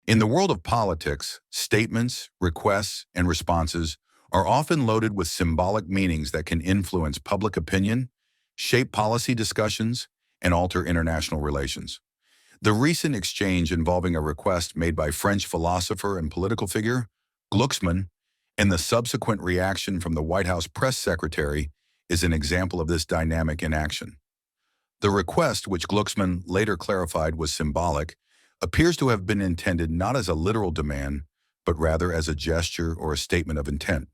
In the world of politics, statements, requests, and responses are often loaded with symbolic meanings that can influence public opinion, shape policy discussions, and alter international relations. The recent exchange involving a request made by French philosopher and political figure, Glucksmann, and the subsequent reaction from the White House press secretary is an example of this dynamic in action. The request, which Glucksmann later clarified was symbolic, appears to have been intended not as a literal demand, but rather as a gesture or a statement of intent.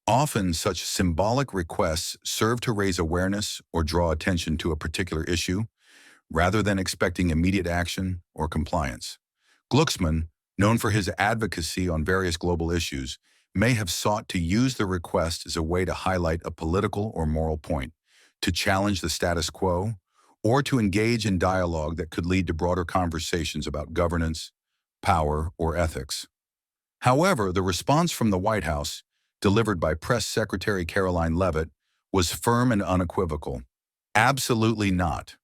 Often, such symbolic requests serve to raise awareness or draw attention to a particular issue, rather than expecting immediate action or compliance. Glucksmann, known for his advocacy on various global issues, may have sought to use the request as a way to highlight a political or moral point, to challenge the status quo, or to engage in dialogue that could lead to broader conversations about governance, power, or ethics. However, the response from the White House, delivered by Press Secretary Caroline Leavitt, was firm and unequivocal. Absolutely not.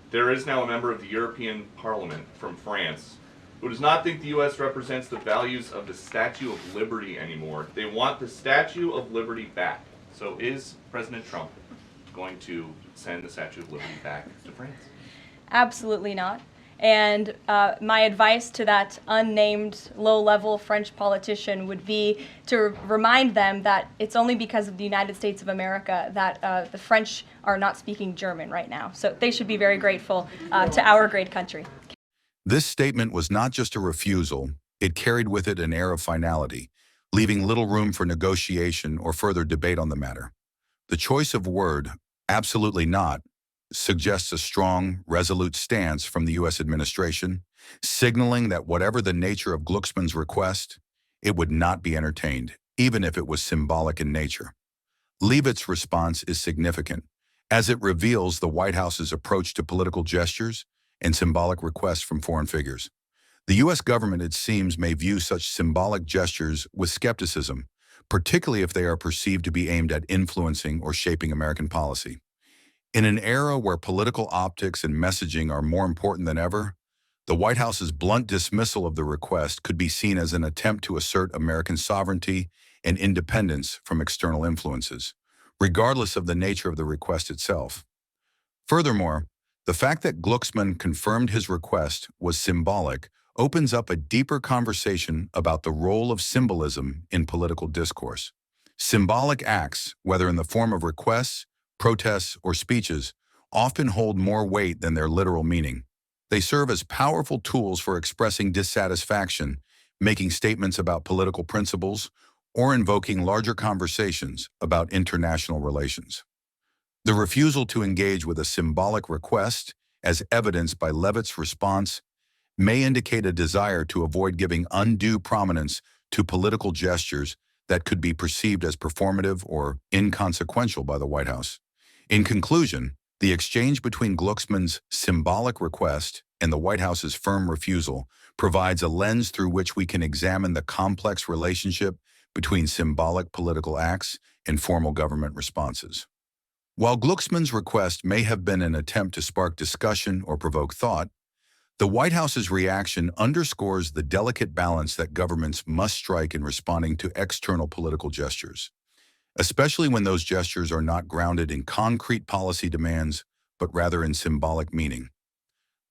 There is now a member of the European Parliament from France who does not think the U.S. represents the values of the Statue of Liberty anymore. They want the Statue of Liberty back. So is President Trump going to send the Statue of Liberty back to France? Absolutely not. And my advice to that unnamed low-level French politician would be to remind them that it's only because of the United States of America that the French are not speaking German right now. So they should be very grateful to our great country. This statement was not just a refusal, it carried with it an air of finality, leaving little room for negotiation or further debate on the matter. The choice of word, absolutely not, suggests a strong, resolute stance from the U.S. administration, signaling that whatever the nature of Glucksmann's request, it would not be entertained, even if it was symbolic in nature. Leavitt's response is significant, as it reveals the White House's approach to political gestures and symbolic requests from foreign figures. The U.S. government, it seems, may view such symbolic gestures with skepticism, particularly if they are perceived to be aimed at influencing or shaping American policy. In an era where political optics and messaging are more important than ever, the White House's blunt dismissal of the request could be seen as an attempt to assert American sovereignty and independence from external influences, regardless of the nature of the request itself. Furthermore, the fact that Glucksmann confirmed his request was symbolic opens up a deeper conversation about the role of symbolism in political discourse. Symbolic acts, whether in the form of requests, protests, or speeches, often hold more weight than their literal meaning. They serve as powerful tools for expressing dissatisfaction, making statements about political principles, or invoking larger conversations about international relations. The refusal to engage with a symbolic request, as evidenced by Leavitt's response, may indicate a desire to avoid giving undue prominence to political gestures that could be perceived as performative or inconsequential by the White House. In conclusion, the exchange between Glucksmann's symbolic request and the White House's firm refusal provides a lens through which we can examine the complex relationship between symbolic political acts and formal government responses. While Glucksmann's request may have been an attempt to spark discussion or provoke thought, the White House's reaction underscores the delicate balance that governments must strike in responding to external political gestures, especially when those gestures are not grounded in concrete policy demands, but rather in symbolic meaning.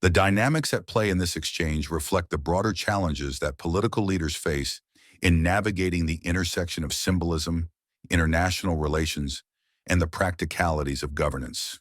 The dynamics at play in this exchange reflect the broader challenges that political leaders face in navigating the intersection of symbolism, international relations, and the practicalities of governance.